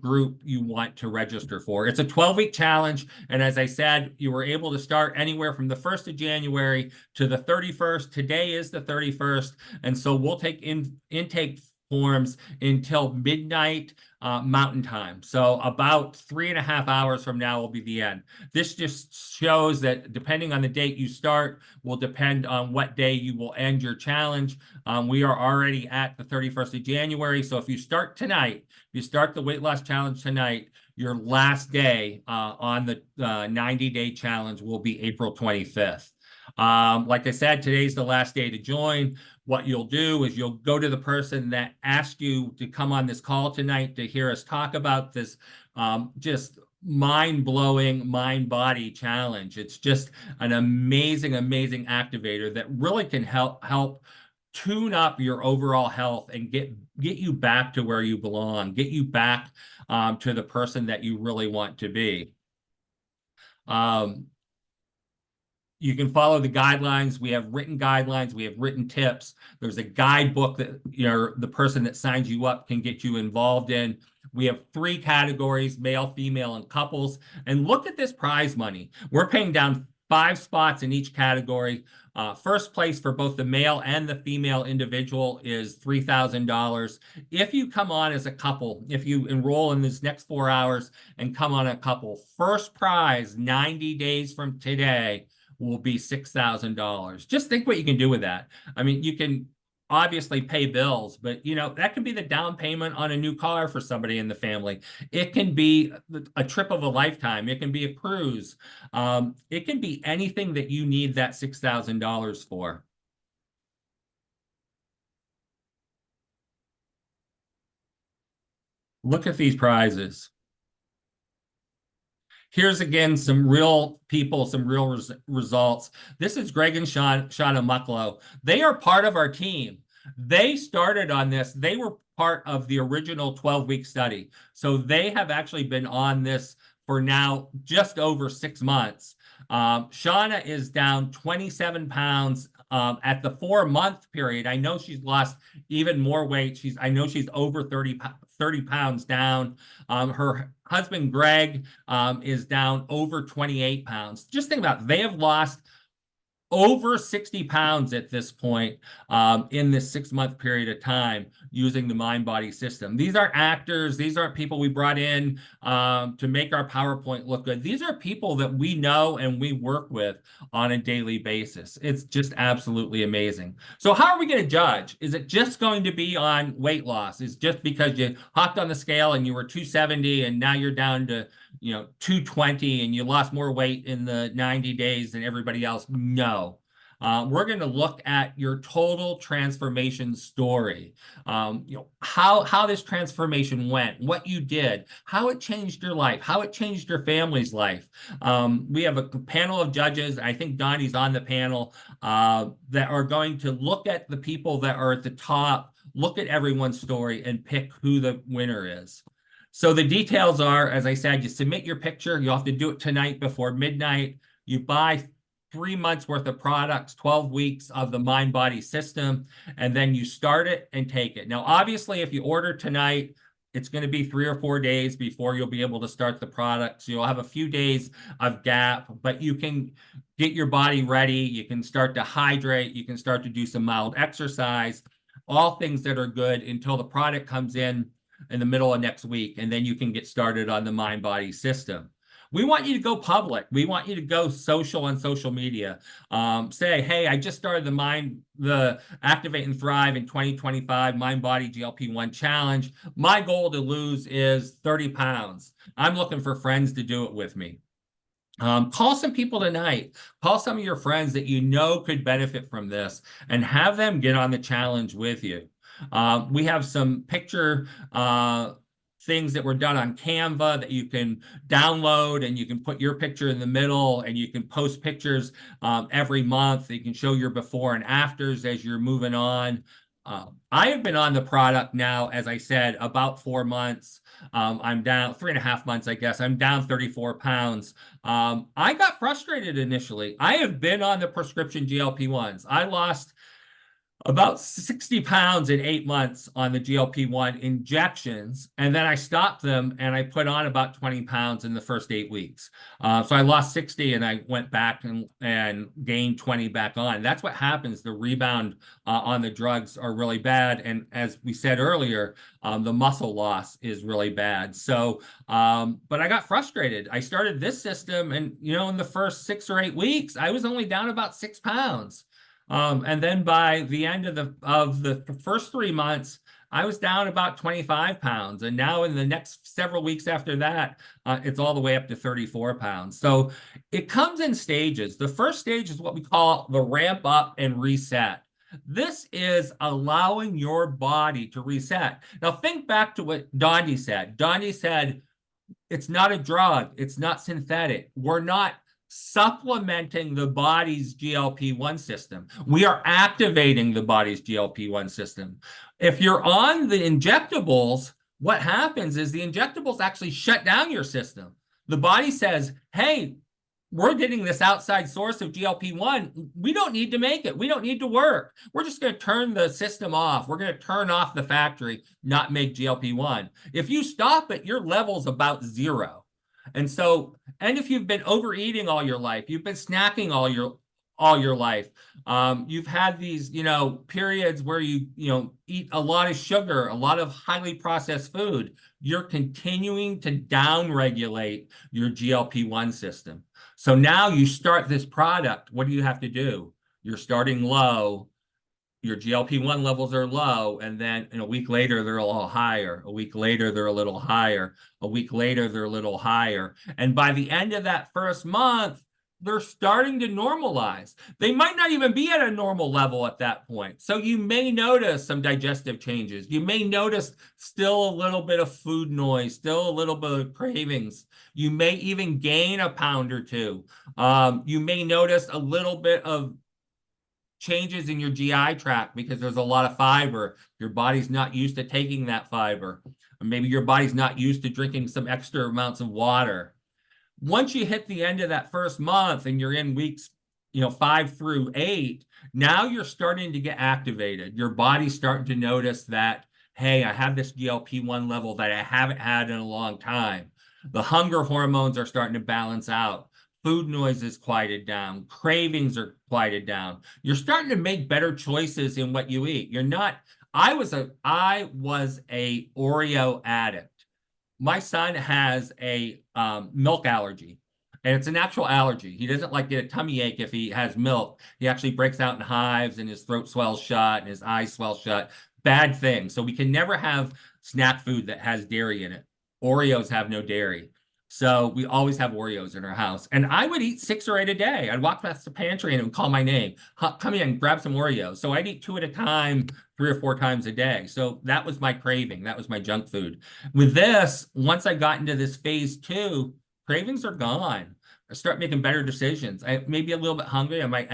Speaker 1: group you want to register for. It's a 12-week challenge, and as I said, you were able to start anywhere from the 1st of January to the 31st. Today is the 31st, and so we'll take intake forms until midnight Mountain Time. So about 3.5 hours from now will be the end. This just shows that depending on the date you start will depend on what day you will end your challenge. We are already at the 31st of January. So if you start tonight, if you start the weight loss challenge tonight, your last day on the 90-day challenge will be April 25th. Like I said, today's the last day to join. What you'll do is you'll go to the person that asked you to come on this call tonight to hear us talk about this just mind-blowing mind-body challenge. It's just an amazing, amazing activator that really can help tune up your overall health and get you back to where you belong, get you back to the person that you really want to be. You can follow the guidelines. We have written guidelines. We have written tips. There's a guidebook that the person that signs you up can get you involved in. We have 3 categories: male, female, and couples. And look at this prize money. We're paying down 5 spots in each category. First place for both the male and the female individual is $3,000. If you come on as a couple, if you enroll in this next 4 hours and come on a couple, first prize 90 days from today will be $6,000. Just think what you can do with that. I mean, you can obviously pay bills, but that can be the down payment on a new car for somebody in the family. It can be a trip of a lifetime. It can be a cruise. It can be anything that you need that $6,000 for. Look at these prizes. Here's again some real people, some real results. This is Greg and Shauna Mucklow. They are part of our team. They started on this. They were part of the original 12-week study. So they have actually been on this for now just over 6 months. Shauna is down 27 pounds at the 4-month period. I know she's lost even more weight. I know she's over 30 pounds down. Her husband, Greg, is down over 28 pounds. Just think about it. They have lost over 60 pounds at this point in this 6-month period of time using the MindBody system. These aren't actors. These aren't people we brought in to make our PowerPoint look good. These are people that we know and we work with on a daily basis. It's just absolutely amazing. So how are we going to judge? Is it just going to be on weight loss? Is just because you hopped on the scale and you were 270 and now you're down to 220 and you lost more weight in the 90 days than everybody else? No. We're going to look at your total transformation story. How this transformation went, what you did, how it changed your life, how it changed your family's life. We have a panel of judges. I think Donnie's on the panel that are going to look at the people that are at the top, look at everyone's story, and pick who the winner is. So the details are, as I said, you submit your picture. You have to do it tonight before midnight. You buy 3 months worth of products, 12 weeks of the MindBody system, and then you start it and take it. Now, obviously, if you order tonight, it's going to be 3 or 4 days before you'll be able to start the product. So you'll have a few days of gap, but you can get your body ready. You can start to hydrate. You can start to do some mild exercise, all things that are good until the product comes in the middle of next week, and then you can get started on the MindBody system. We want you to go public. We want you to go social on social media. Say, hey, I just started the Activate and Thrive in 2025 MindBody GLP-1 challenge. My goal to lose is 30 pounds. I'm looking for friends to do it with me. Call some people tonight. Call some of your friends that you know could benefit from this and have them get on the challenge with you. We have some picture things that were done on Canva that you can download, and you can put your picture in the middle, and you can post pictures every month. You can show your before and afters as you're moving on. I have been on the product now, as I said, about 4 months. I'm down 3.5 months, I guess. I'm down 34 pounds. I got frustrated initially. I have been on the prescription GLP-1s. I lost about 60 pounds in 8 months on the GLP-1 injections, and then I stopped them and I put on about 20 pounds in the first 8 weeks. So I lost 60 and I went back and gained 20 back on. That's what happens. The rebound on the drugs are really bad, and as we said earlier, the muscle loss is really bad. So, but I got frustrated. I started this system, and in the first 6 or 8 weeks, I was only down about 6 pounds. And then by the end of the first 3 months, I was down about 25 pounds. And now in the next several weeks after that, it's all the way up to 34 pounds. So it comes in stages. The first stage is what we call the ramp up and reset. This is allowing your body to reset. Now, think back to what Dondee said. Dondee said, it's not a drug. It's not synthetic. We're not supplementing the body's GLP-1 system. We are activating the body's GLP-1 system. If you're on the injectables, what happens is the injectables actually shut down your system. The body says, hey, we're getting this outside source of GLP-1. We don't need to make it. We don't need to work. We're just going to turn the system off. We're going to turn off the factory, not make GLP-1. If you stop it, your level's about 0. And so, and if you've been overeating all your life, you've been snacking all your life, you've had these, periods where you eat a lot of sugar, a lot of highly processed food, you're continuing to downregulate your GLP-1 system. So now you start this product. What do you have to do? You're starting low. Your GLP-1 levels are low, and then a week later, they're a little higher. A week later, they're a little higher. A week later, they're a little higher. And by the end of that first month, they're starting to normalize. They might not even be at a normal level at that point. So you may notice some digestive changes. You may notice still a little bit of food noise, still a little bit of cravings. You may even gain a pound or two. You may notice a little bit of changes in your GI tract because there's a lot of fiber. Your body's not used to taking that fiber. Or maybe your body's not used to drinking some extra amounts of water. Once you hit the end of that first month and you're in weeks 5 through 8, now you're starting to get activated. Your body's starting to notice that, hey, I have this GLP-1 level that I haven't had in a long time. The hunger hormones are starting to balance out. Food noise is quieted down. Cravings are quieted down. You're starting to make better choices in what you eat. You're not, I was a Oreo addict. My son has a milk allergy, and it's an actual allergy. He doesn't like get a tummy ache if he has milk. He actually breaks out in hives, and his throat swells shut, and his eyes swell shut. Bad thing. So we can never have snack food that has dairy in it. Oreos have no dairy. So we always have Oreos in our house. And I would eat 6 or 8 a day. I'd walk past the pantry and it would call my name. Come in, grab some Oreos. So I'd eat 2 at a time, 3 or 4 times a day. So that was my craving. That was my junk food. With this, once I got into this phase 2, cravings are gone. I start making better decisions. I may be a little bit hungry. I might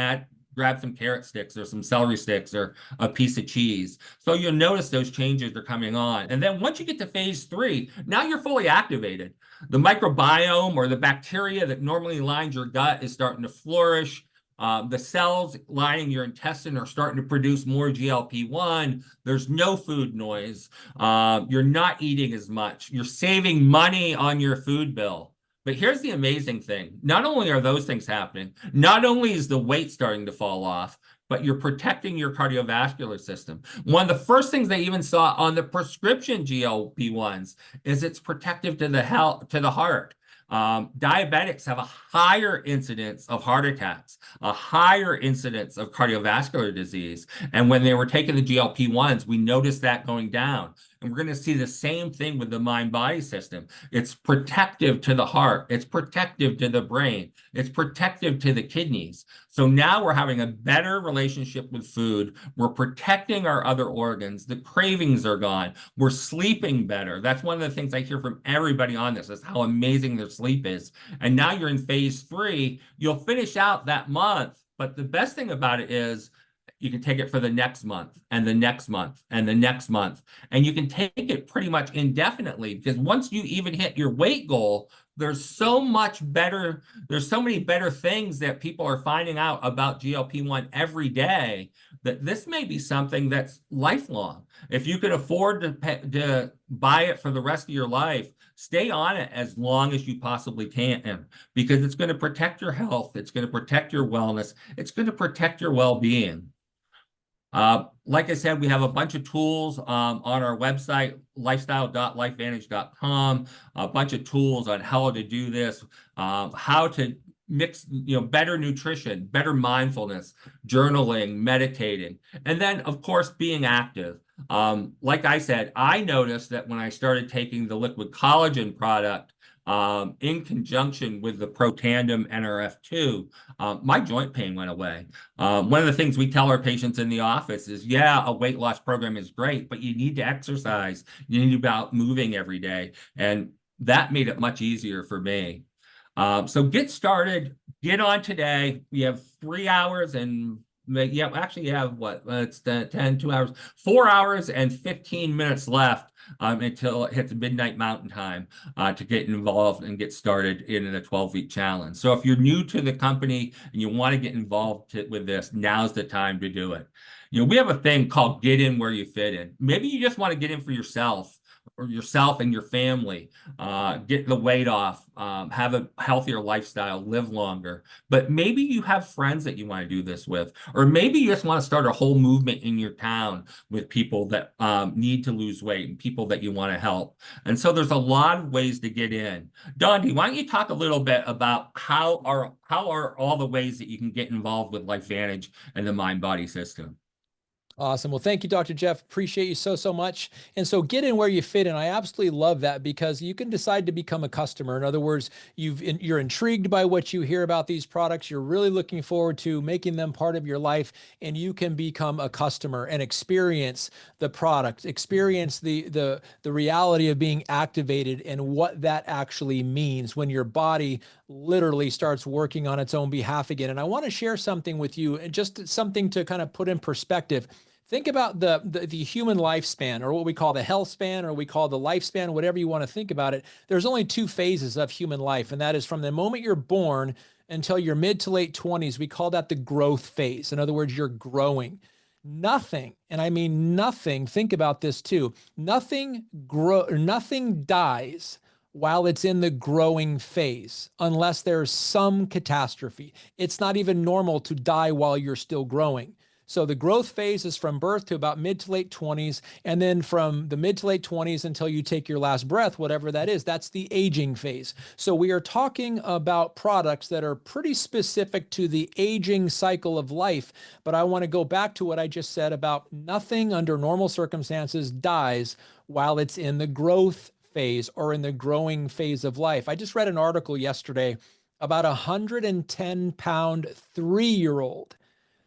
Speaker 1: grab some carrot sticks or some celery sticks or a piece of cheese. So you'll notice those changes are coming on. And then once you get to phase 3, now you're fully activated. The microbiome or the bacteria that normally lines your gut is starting to flourish. The cells lining your intestine are starting to produce more GLP-1. There's no food noise. You're not eating as much. You're saving money on your food bill. But here's the amazing thing. Not only are those things happening, not only is the weight starting to fall off, but you're protecting your cardiovascular system. One of the first things they even saw on the prescription GLP-1s is it's protective to the heart. Diabetics have a higher incidence of heart attacks, a higher incidence of cardiovascular disease. And when they were taking the GLP-1s, we noticed that going down. And we're going to see the same thing with the mind-body system. It's protective to the heart. It's protective to the brain. It's protective to the kidneys. So now we're having a better relationship with food. We're protecting our other organs. The cravings are gone. We're sleeping better. That's one of the things I hear from everybody on this is how amazing their sleep is. And now you're in phase 3. You'll finish out that month. But the best thing about it is you can take it for the next month and the next month and the next month. And you can take it pretty much indefinitely because once you even hit your weight goal, there's so much better. There's so many better things that people are finding out about GLP-1 every day that this may be something that's lifelong. If you can afford to buy it for the rest of your life, stay on it as long as you possibly can because it's going to protect your health. It's going to protect your wellness. It's going to protect your well-being. Like I said, we have a bunch of tools on our website, lifestyle.lifevantage.com, a bunch of tools on how to do this, how to mix, better nutrition, better mindfulness, journaling, meditating, and then, of course, being active. Like I said, I noticed that when I started taking the liquid collagen product in conjunction with the Protandim NRF2, my joint pain went away. One of the things we tell our patients in the office is, yeah, a weight loss program is great, but you need to exercise. You need to be out moving every day. And that made it much easier for me. So get started, get on today. We have 3 hours and yeah, actually you have what? It's 10, 2 hours, 4 hours and 15 minutes left until it hits midnight mountain time to get involved and get started in the 12-week challenge. So if you're new to the company and you want to get involved with this, now's the time to do it. We have a thing called get in where you fit in. Maybe you just want to get in for yourself or yourself and your family, get the weight off, have a healthier lifestyle, live longer. But maybe you have friends that you want to do this with, or maybe you just want to start a whole movement in your town with people that need to lose weight and people that you want to help. And so there's a lot of ways to get in. Dondee, why don't you talk a little bit about how are all the ways that you can get involved with LifeVantage and the MindBody system?
Speaker 2: Awesome. Well, thank you, Dr. Jeff. Appreciate you so much. And so get in where you fit in. I absolutely love that because you can decide to become a customer. In other words, you're intrigued by what you hear about these products. You're really looking forward to making them part of your life, and you can become a customer and experience the product, experience the reality of being activated and what that actually means when your body literally starts working on its own behalf again. And I want to share something with you, and just something to kind of put in perspective. Think about the human lifespan, or what we call the health span, or we call the lifespan, whatever you want to think about it. There's only two phases of human life, and that is from the moment you're born until your mid to late 20s. We call that the growth phase. In other words, you're growing. Nothing, and I mean nothing, think about this too, nothing dies while it's in the growing phase, unless there's some catastrophe. It's not even normal to die while you're still growing. So the growth phase is from birth to about mid to late 20s. And then from the mid to late 20s until you take your last breath, whatever that is, that's the aging phase. So we are talking about products that are pretty specific to the aging cycle of life. But I want to go back to what I just said about nothing under normal circumstances dies while it's in the growth phase or in the growing phase of life. I just read an article yesterday about a 110-pound 3-year-old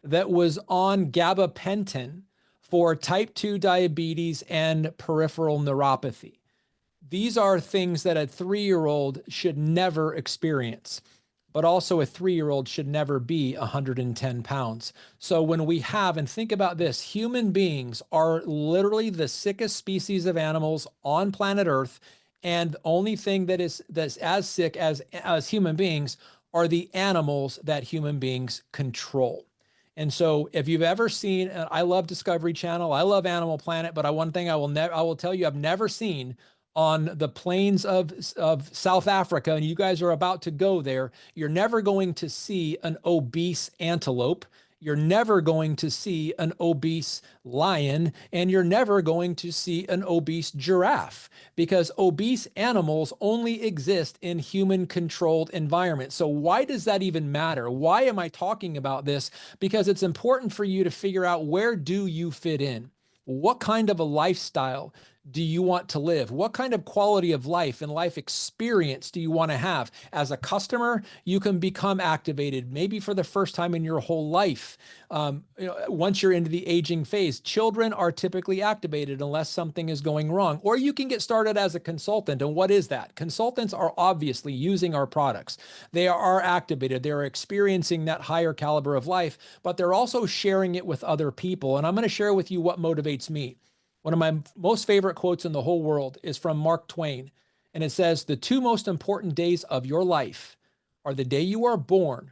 Speaker 2: that was on gabapentin for type 2 diabetes and peripheral neuropathy. These are things that a 3-year-old should never experience, but also a 3-year-old should never be 110 pounds. So when we have, and think about this, human beings are literally the sickest species of animals on planet Earth. And the only thing that's as sick as human beings are the animals that human beings control. And so if you've ever seen, I love Discovery Channel, I love Animal Planet, but one thing I will tell you, I've never seen on the plains of South Africa, and you guys are about to go there, you're never going to see an obese antelope. You're never going to see an obese lion, and you're never going to see an obese giraffe, because obese animals only exist in human-controlled environments. So why does that even matter? Why am I talking about this? Because it's important for you to figure out, where do you fit in? What kind of a lifestyle do you want to live? What kind of quality of life and life experience do you want to have? As a customer, you can become activated, maybe for the first time in your whole life. Once you're into the aging phase, children are typically activated unless something is going wrong. Or you can get started as a consultant. And what is that? Consultants are obviously using our products. They are activated. They're experiencing that higher caliber of life, but they're also sharing it with other people. And I'm going to share with you what motivates me. One of my most favorite quotes in the whole world is from Mark Twain. And it says, "The two most important days of your life are the day you are born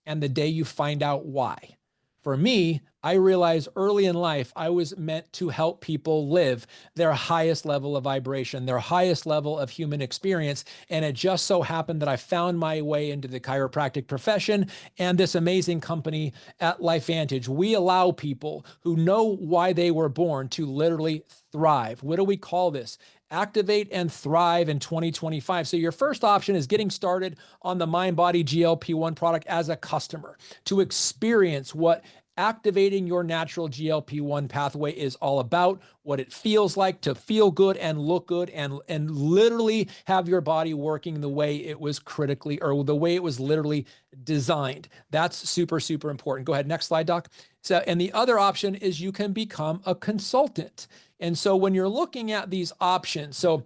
Speaker 2: and the day you find out why." For me, I realized early in life, I was meant to help people live their highest level of vibration, their highest level of human experience. And it just so happened that I found my way into the chiropractic profession and this amazing company at LifeVantage. We allow people who know why they were born to literally thrive. What do we call this? Activate and thrive in 2025. So your first option is getting started on the MindBody GLP-1 product as a customer, to experience what activating your natural GLP-1 pathway is all about, what it feels like to feel good and look good and literally have your body working the way it was critically, or the way it was literally designed. That's super, super important. Go ahead. Next slide, Doc. So, and the other option is you can become a consultant. And so when you're looking at these options, so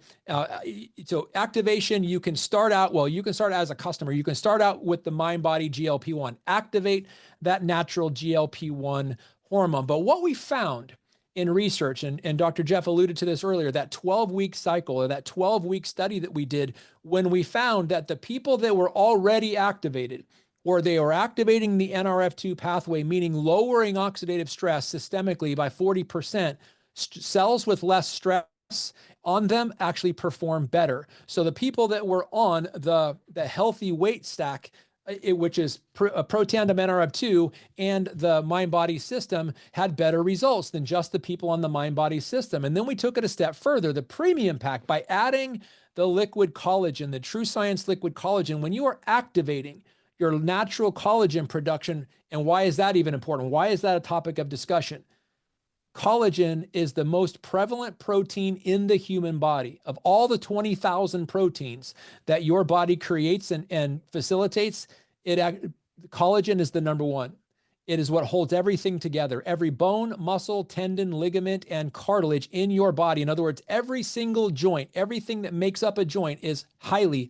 Speaker 2: activation, you can start out, well, you can start as a customer. You can start out with the MindBody GLP-1, activate that natural GLP-1 hormone. But what we found in research, and Dr. Jeff alluded to this earlier, that 12-week cycle, or that 12-week study that we did, when we found that the people that were already activated, or they were activating the NRF2 pathway, meaning lowering oxidative stress systemically by 40%, cells with less stress on them actually perform better. So the people that were on the healthy weight stack, which is Protandim NRF2 and the MindBody system, had better results than just the people on the MindBody system. And then we took it a step further, the premium pack, by adding the liquid collagen, the True Science liquid collagen. When you are activating your natural collagen production, and why is that even important? Why is that a topic of discussion? Collagen is the most prevalent protein in the human body. Of all the 20,000 proteins that your body creates and facilitates, collagen is the number one. It is what holds everything together. Every bone, muscle, tendon, ligament, and cartilage in your body. In other words, every single joint, everything that makes up a joint is highly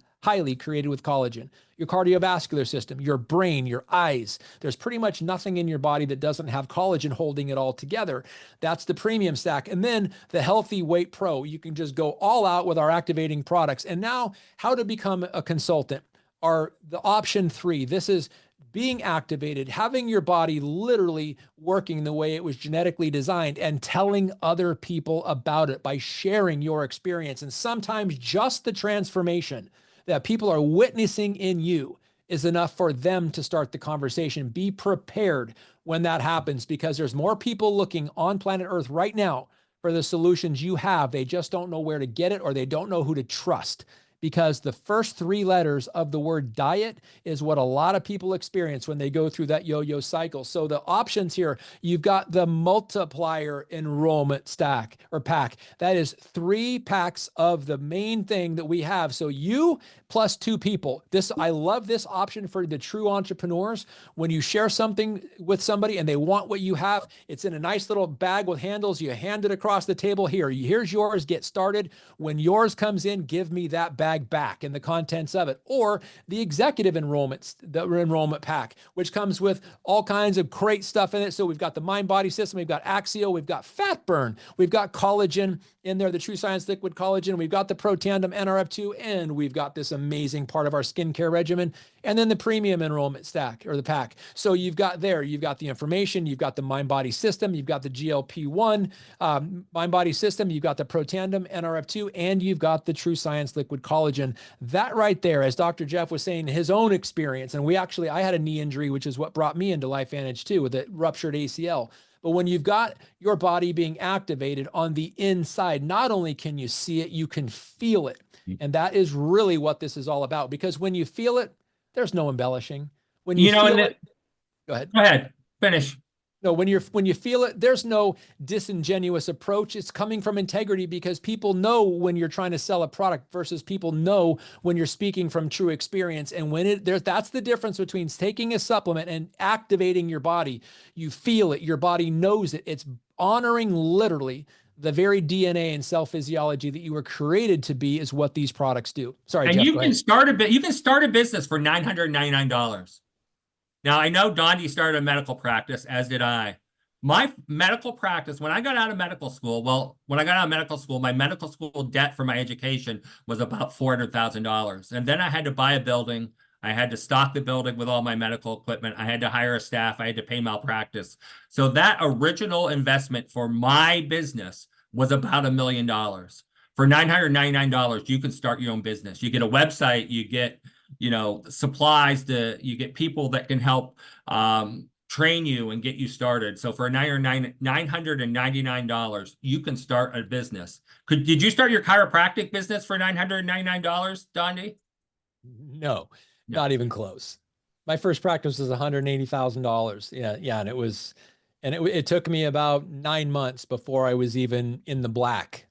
Speaker 2: created with collagen. Your cardiovascular system, your brain, your eyes. There's pretty much nothing in your body that doesn't have collagen holding it all together. That's the premium stack. And then the Healthy Weight Pro. You can just go all out with our activating products. And now, how to become a consultant are the option 3. This is being activated, having your body literally working the way it was genetically designed, and telling other people about it by sharing your experience. And sometimes just the transformation that people are witnessing in you is enough for them to start the conversation. Be prepared when that happens, because there's more people looking on planet Earth right now for the solutions you have. They just don't know where to get it, or they don't know who to trust, because the first 3 letters of the word diet is what a lot of people experience when they go through that yo-yo cycle. So the options here, you've got the multiplier enrollment stack or pack. That is 3 packs of the main thing that we have. So you plus 2 people. I love this option for the true entrepreneurs. When you share something with somebody and they want what you have, it's in a nice little bag with handles. You hand it across the table. Here's yours. Get started. When yours comes in, give me that bag back and the contents of it. Or the executive enrollment pack, which comes with all kinds of great stuff in it. So we've got the MindBody system, we've got Axio, we've got fat burn, we've got collagen in there, the True Science liquid collagen, we've got the Protandim NRF2, and we've got this amazing part of our skincare regimen, and then the premium enrollment stack or the pack. So you've got the information, you've got the MindBody system, you've got the GLP-1 MindBody system, you've got the Protandim NRF2, and you've got the True Science liquid collagen. That right there, as Dr. Jeff was saying, his own experience, and I had a knee injury, which is what brought me into LifeVantage too, with a ruptured ACL. But when you've got your body being activated on the inside, not only can you see it, you can feel it. And that is really what this is all about, because when you feel it, there's no embellishing. When you feel it, go ahead.
Speaker 1: Go ahead, finish.
Speaker 2: No, when you feel it, there's no disingenuous approach. It's coming from integrity, because people know when you're trying to sell a product versus people know when you're speaking from true experience. And that's the difference between taking a supplement and activating your body. You feel it, your body knows it. It's honoring literally the very DNA and cell physiology that you were created to be, is what these products do. Sorry,
Speaker 1: And
Speaker 2: Jeff,
Speaker 1: you can start a business for $999. Now, I know Dondee started a medical practice, as did I. My medical practice, when I got out of medical school, my medical school debt for my education was about $400,000. And then I had to buy a building. I had to stock the building with all my medical equipment. I had to hire a staff. I had to pay malpractice. So that original investment for my business was about $1 million. For $999, you can start your own business. You get a website, you get supplies, you get people that can help train you and get you started. So for $999, you can start a business. Did you start your chiropractic business for $999, Dondee?
Speaker 2: No, not even close. My first practice was $180,000. Yeah. And it was And it took me about 9 months before I was even in the black.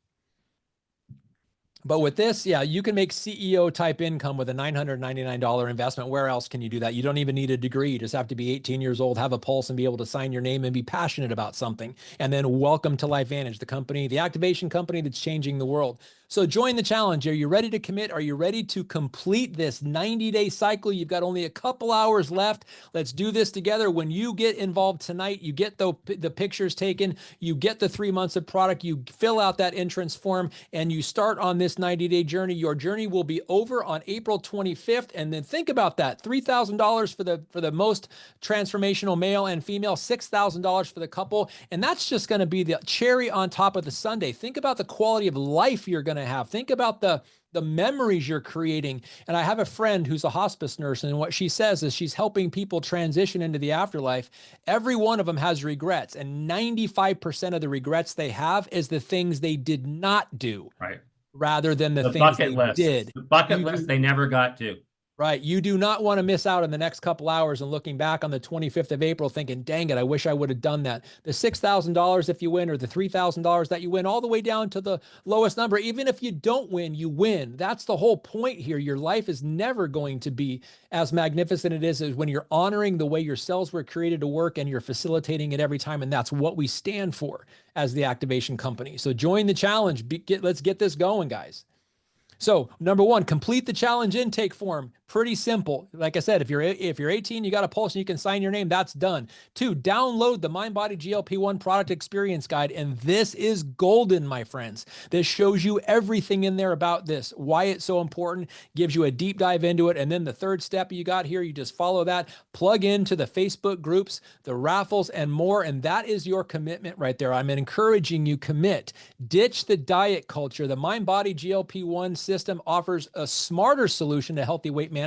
Speaker 2: But with this, yeah, you can make CEO type income with a $999 investment. Where else can you do that? You don't even need a degree. You just have to be 18 years old, have a pulse, and be able to sign your name and be passionate about something. And then welcome to LifeVantage, the company, the activation company that's changing the world. So join the challenge. Are you ready to commit? Are you ready to complete this 90-day cycle? You've got only a couple hours left. Let's do this together. When you get involved tonight, you get the pictures taken, you get the 3 months of product, you fill out that entrance form, and you start on this 90-day journey. Your journey will be over on April 25th. And then think about that. $3,000 for the most transformational male and female, $6,000 for the couple. And that's just going to be the cherry on top of the sundae. Think about the quality of life you're going to have. Think about the memories you're creating. And I have a friend who's a hospice nurse, and what she says is she's helping people transition into the afterlife. Every one of them has regrets, and 95% of the regrets they have is the things they did not do.
Speaker 1: Right.
Speaker 2: Rather than the things
Speaker 1: bucket
Speaker 2: they
Speaker 1: list.
Speaker 2: did.
Speaker 1: The bucket list they never got to.
Speaker 2: Right. You do not want to miss out on the next couple hours and looking back on the 25th of April thinking, dang it, I wish I would have done that. The $6,000 if you win, or the $3,000 that you win, all the way down to the lowest number. Even if you don't win, you win. That's the whole point here. Your life is never going to be as magnificent it is when you're honoring the way your cells were created to work and you're facilitating it every time. And that's what we stand for as the activation company. So join the challenge. Let's get this going, guys. So number one, complete the challenge intake form. Pretty simple. Like I said, if you're 18, you got a pulse and you can sign your name, that's done. 2, download the MindBody GLP-1 product experience guide. And this is golden, my friends. This shows you everything in there about this, why it's so important, gives you a deep dive into it. And then the third step you got here, you just follow that, plug into the Facebook groups, the raffles, and more. And that is your commitment right there. I'm encouraging you, commit. Ditch the diet culture. The MindBody GLP-1 system offers a smarter solution to healthy weight management.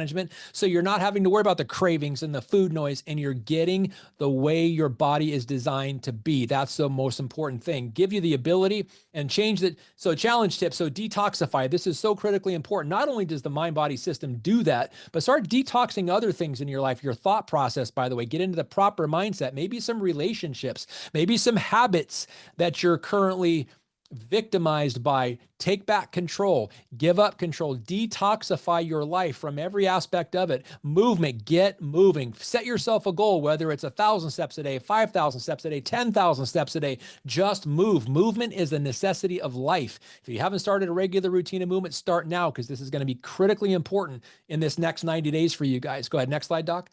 Speaker 2: So you're not having to worry about the cravings and the food noise, and you're getting the way your body is designed to be. That's the most important thing. Give you the ability and change that. So challenge tip. So detoxify. This is so critically important. Not only does the MindBody system do that, but start detoxing other things in your life. Your thought process, by the way, get into the proper mindset, maybe some relationships, maybe some habits that you're currently victimized by. Take back control, give up control, detoxify your life from every aspect of it. Movement, get moving. Set yourself a goal, whether it's 1,000 steps a day, 5,000 steps a day, 10,000 steps a day. Just move. Movement is a necessity of life. If you haven't started a regular routine of movement, start now, because this is going to be critically important in this next 90 days for you guys. Go ahead. Next slide, Doc.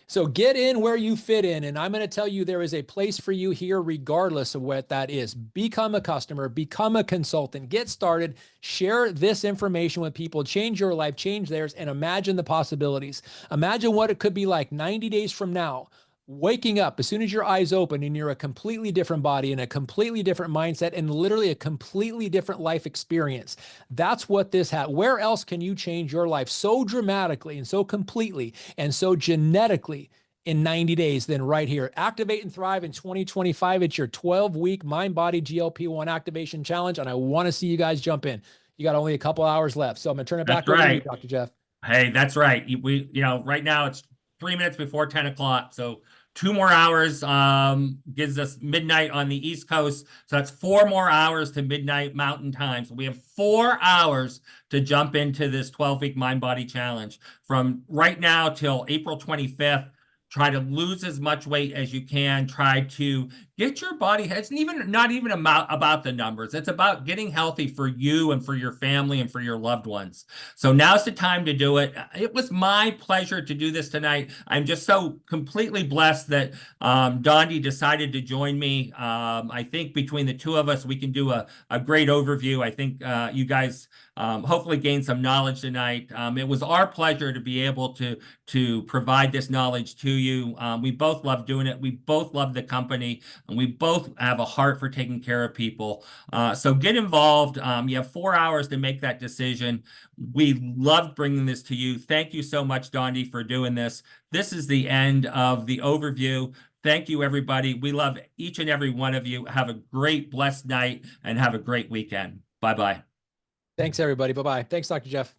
Speaker 2: So get in where you fit in. And I'm going to tell you, there is a place for you here, regardless of what that is. Become a customer, become a consultant, get started, share this information with people, change your life, change theirs, and imagine the possibilities. Imagine what it could be like 90 days from now. Waking up as soon as your eyes open and you're a completely different body and a completely different mindset and literally a completely different life experience. That's what this has. Where else can you change your life so dramatically and so completely and so genetically in 90 days than right here? Activate and Thrive in 2025. It's your 12-week MindBody GLP-1 activation challenge. And I want to see you guys jump in. You got only a couple hours left. So I'm going to turn it back over to you, Dr. Jeff.
Speaker 1: Hey, that's right. Right now it's 3 minutes before 10 o'clock. So 2 more hours gives us midnight on the East Coast. So that's 4 more hours to midnight Mountain Time. So we have 4 hours to jump into this 12-week MindBody challenge. From right now till April 25th, try to lose as much weight as you can. Try to get your body. It's not even about the numbers. It's about getting healthy for you and for your family and for your loved ones. So now's the time to do it. It was my pleasure to do this tonight. I'm just so completely blessed that Dondee decided to join me. I think between the two of us, we can do a great overview. I think you guys hopefully gain some knowledge tonight. It was our pleasure to be able to provide this knowledge to you. We both love doing it. We both love the company, and we both have a heart for taking care of people. So get involved. You have 4 hours to make that decision. We loved bringing this to you. Thank you so much, Dondee, for doing this. This is the end of the overview. Thank you, everybody. We love each and every one of you. Have a great, blessed night, and have a great weekend. Bye-bye.
Speaker 2: Thanks, everybody. Bye-bye. Thanks, Dr. Jeff.